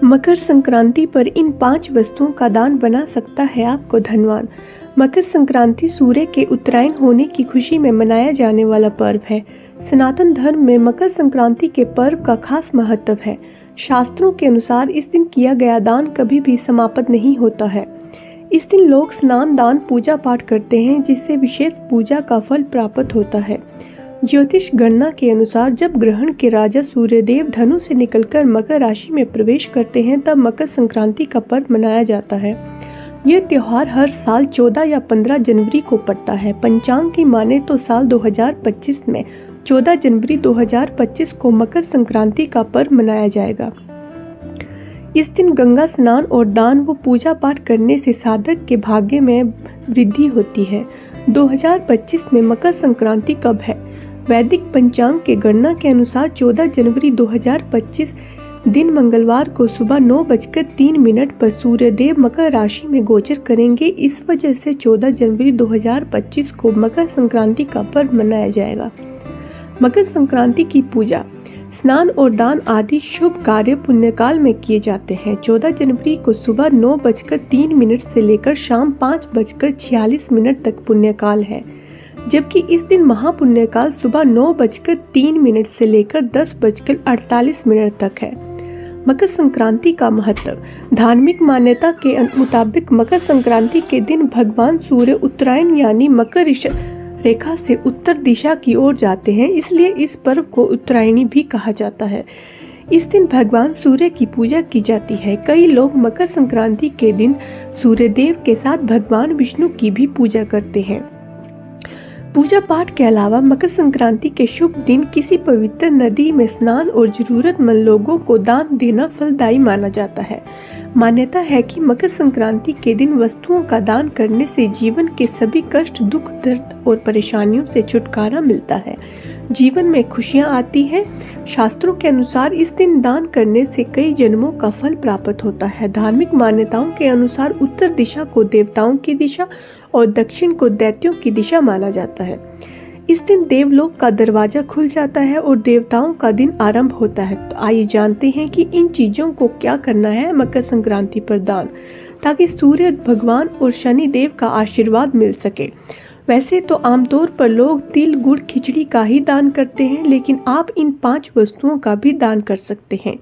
मकर संक्रांति पर इन 5 वस्तुओं का दान बना सकता है आपको धनवान। मकर संक्रांति सूर्य के उत्तरायण होने की खुशी में मनाया जाने वाला पर्व है। सनातन धर्म में मकर संक्रांति के पर्व का खास महत्व है। शास्त्रों के अनुसार इस दिन किया गया दान कभी भी समाप्त नहीं होता है। इस दिन लोग स्नान, दान, पूजा पाठ करते हैं, जिससे विशेष पूजा का फल प्राप्त होता है। ज्योतिष गणना के अनुसार जब ग्रहण के राजा सूर्यदेव धनु से निकलकर मकर राशि में प्रवेश करते हैं, तब मकर संक्रांति का पर्व मनाया जाता है। यह त्योहार हर साल 14 या 15 जनवरी को पड़ता है। पंचांग की माने तो साल 2025 में 14 जनवरी 2025 को मकर संक्रांति का पर्व मनाया जाएगा। इस दिन गंगा स्नान और दान व पूजा पाठ करने से साधक के भाग्य में वृद्धि होती है। 2025 में मकर संक्रांति कब है? वैदिक पंचांग के गणना के अनुसार 14 जनवरी 2025 दिन मंगलवार को सुबह 9:03 पर सूर्यदेव मकर राशि में गोचर करेंगे। इस वजह से 14 जनवरी 2025 को मकर संक्रांति का पर्व मनाया जाएगा। मकर संक्रांति की पूजा, स्नान और दान आदि शुभ कार्य पुण्यकाल में किए जाते हैं। 14 जनवरी को सुबह 9:03 से लेकर शाम 5:46 तक पुण्यकाल है, जबकि इस दिन महापुण्यकाल सुबह 9:03 से लेकर 10:48 तक है। मकर संक्रांति का महत्व, धार्मिक मान्यता के मुताबिक मकर संक्रांति के दिन भगवान सूर्य उत्तरायण यानी मकर रेखा से उत्तर दिशा की ओर जाते हैं, इसलिए इस पर्व को उत्तरायणी भी कहा जाता है। इस दिन भगवान सूर्य की पूजा की जाती है। कई लोग मकर संक्रांति के दिन सूर्यदेव के साथ भगवान विष्णु की भी पूजा करते हैं। पूजा पाठ के अलावा मकर संक्रांति के शुभ दिन किसी पवित्र नदी में स्नान और जरूरतमंद लोगों को दान देना फलदायी माना जाता है। मान्यता है कि मकर संक्रांति के दिन वस्तुओं का दान करने से जीवन के सभी कष्ट, दुख, दर्द और परेशानियों से छुटकारा मिलता है। जीवन में खुशियां आती हैं। शास्त्रों के अनुसार इस दिन दान करने से कई जन्मों का फल प्राप्त होता है। धार्मिक मान्यताओं के अनुसार उत्तर दिशा को देवताओं की दिशा और दक्षिण को दैत्यों की दिशा माना जाता है। इस दिन देवलोक का दरवाजा खुल जाता है और देवताओं का दिन आरंभ होता है। तो आइए जानते हैं कि इन चीजों को क्या करना है मकर संक्रांति पर दान, ताकि सूर्य भगवान और शनि देव का आशीर्वाद मिल सके। वैसे तो आमतौर पर लोग तिल, गुड़, खिचड़ी का ही दान करते हैं, लेकिन आप इन 5 वस्तुओं का भी दान कर सकते हैं।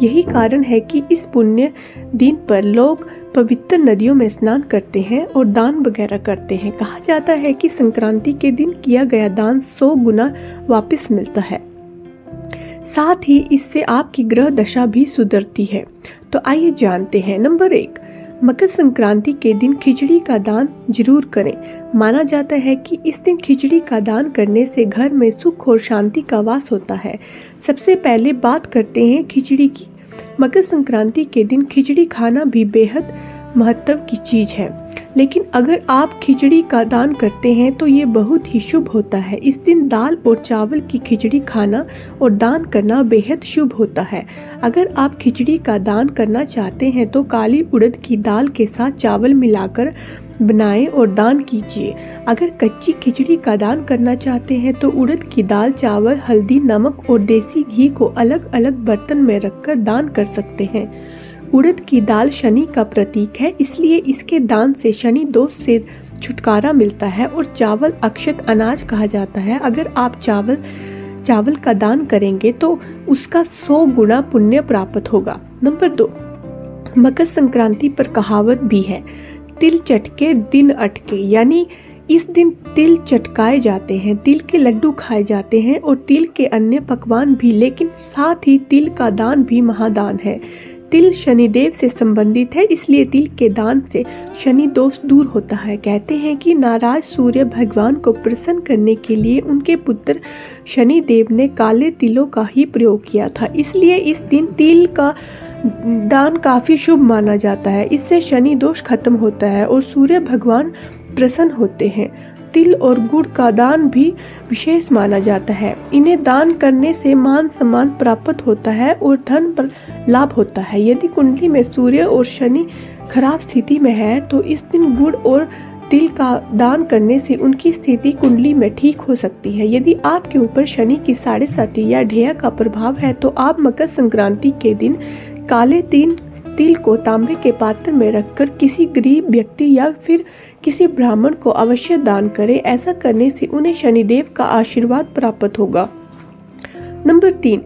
यही कारण है कि इस पुण्य दिन पर लोग पवित्र नदियों में स्नान करते हैं और दान वगैरह करते हैं। कहा जाता है कि संक्रांति के दिन किया गया दान 100 गुना वापस मिलता है। साथ ही इससे आपकी ग्रह दशा भी सुधरती है। तो आइए जानते हैं। नंबर 1, मकर संक्रांति के दिन खिचड़ी का दान जरूर करें। माना जाता है कि इस दिन खिचड़ी का दान करने से घर में सुख और शांति का वास होता है। सबसे पहले बात करते हैं खिचड़ी की। मकर संक्रांति के दिन खिचड़ी खाना भी बेहद महत्व की चीज है, लेकिन अगर आप खिचड़ी का दान करते हैं तो ये बहुत ही शुभ होता है। इस दिन दाल और चावल की खिचड़ी खाना और दान करना बेहद शुभ होता है। अगर आप खिचड़ी का दान करना चाहते हैं तो काली उड़द की दाल के साथ चावल मिलाकर बनाएं और दान कीजिए। अगर कच्ची खिचड़ी का दान करना चाहते हैं तो उड़द की दाल, चावल, हल्दी, नमक और देसी घी को अलग अलग बर्तन में रखकर दान कर सकते हैं। उड़द की दाल शनि का प्रतीक है, इसलिए इसके दान से शनि दोष से छुटकारा मिलता है। और चावल अक्षत अनाज कहा जाता है। अगर आप चावल का दान करेंगे तो उसका 100 गुना पुण्य प्राप्त होगा। नंबर 2, मकर संक्रांति पर कहावत भी है, तिल चटके दिन अटके, यानी इस दिन तिल चटकाए जाते हैं, तिल के लड्डू खाए जाते हैं और तिल के अन्य पकवान भी, लेकिन साथ ही तिल का दान भी महादान है। तिल शनिदेव से संबंधित है, इसलिए तिल के दान से शनि दोष दूर होता है। कहते हैं कि नाराज सूर्य भगवान को प्रसन्न करने के लिए उनके पुत्र शनिदेव ने काले तिलों का ही प्रयोग किया था, इसलिए इस दिन तिल का दान काफी शुभ माना जाता है। इससे शनि दोष खत्म होता है और सूर्य भगवान प्रसन्न होते हैं। तिल और गुड़ का दान भी विशेष माना जाता है। इन्हें दान करने से मान सम्मान प्राप्त होता है और धन पर लाभ होता है। यदि कुंडली में सूर्य और शनि खराब स्थिति में है तो इस दिन गुड़ और तिल का दान करने से उनकी स्थिति कुंडली में ठीक हो सकती है। यदि आपके ऊपर शनि की 7.5 या ढेया का प्रभाव है तो आप मकर संक्रांति के दिन काले तिल तिल को तांबे के पात्र में रखकर किसी गरीब व्यक्ति या फिर किसी ब्राह्मण को अवश्य दान करें। ऐसा करने से उन्हें शनिदेव का आशीर्वाद प्राप्त होगा। नंबर 3,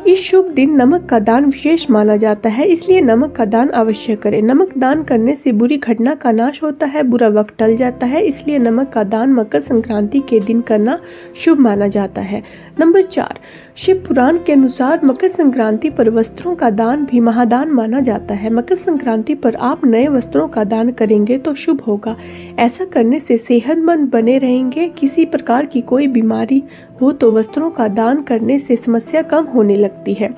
इस शुभ दिन नमक का दान विशेष माना जाता है, इसलिए नमक का दान अवश्य करें। नमक दान करने से बुरी घटना का नाश होता है, बुरा वक्त टल जाता है, इसलिए नमक का दान मकर संक्रांति के दिन करना शुभ माना जाता है। नंबर 4, शिव पुराण के अनुसार मकर संक्रांति पर वस्त्रों का दान भी महादान माना जाता है। मकर संक्रांति पर आप नए वस्त्रों का दान करेंगे तो शुभ होगा। ऐसा करने से सेहतमंद बने रहेंगे। किसी प्रकार की कोई बीमारी हो तो वस्त्रों का दान करने से समस्या कम होने लगती है।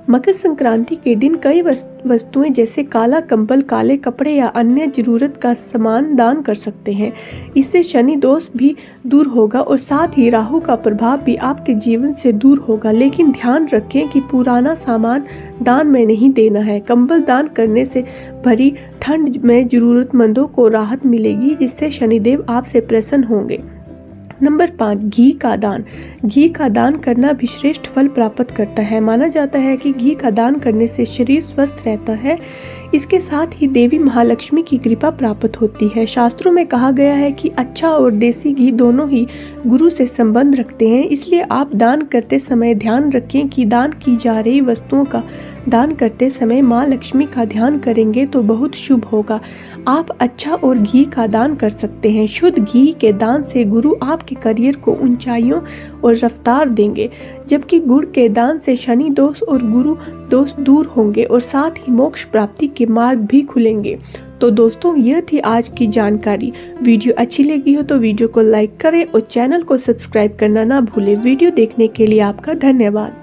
मकर संक्रांति के दिन कई वस्तुएं जैसे काला कंबल, काले कपड़े या अन्य जरूरत का सामान दान कर सकते हैं। इससे शनि दोष भी दूर होगा और साथ ही राहु का प्रभाव भी आपके जीवन से दूर होगा। लेकिन ध्यान रखें कि पुराना सामान दान में नहीं देना है। कंबल दान करने से भरी ठंड में जरूरतमंदों को राहत मिलेगी, जिससे शनिदेव आपसे प्रसन्न होंगे। नंबर 5, घी का दान। घी का दान करना भी श्रेष्ठ फल प्राप्त करता है। माना जाता है कि घी का दान करने से शरीर स्वस्थ रहता है। इसके साथ ही देवी महालक्ष्मी की कृपा प्राप्त होती है। शास्त्रों में कहा गया है कि अच्छा और देसी घी दोनों ही गुरु से संबंध रखते हैं, इसलिए आप दान करते समय ध्यान रखें कि दान की जा रही वस्तुओं का दान करते समय माँ लक्ष्मी का ध्यान करेंगे तो बहुत शुभ होगा। आप अच्छा और घी का दान कर सकते हैं। शुद्ध घी के दान से गुरु आपके करियर को ऊंचाइयों और रफ्तार देंगे, जबकि गुड़ के दान से शनि दोष और गुरु दोष दूर होंगे और साथ ही मोक्ष प्राप्ति के मार्ग भी खुलेंगे। तो दोस्तों, यह थी आज की जानकारी। वीडियो अच्छी लगी हो तो वीडियो को लाइक करें और चैनल को सब्सक्राइब करना ना भूलें। वीडियो देखने के लिए आपका धन्यवाद।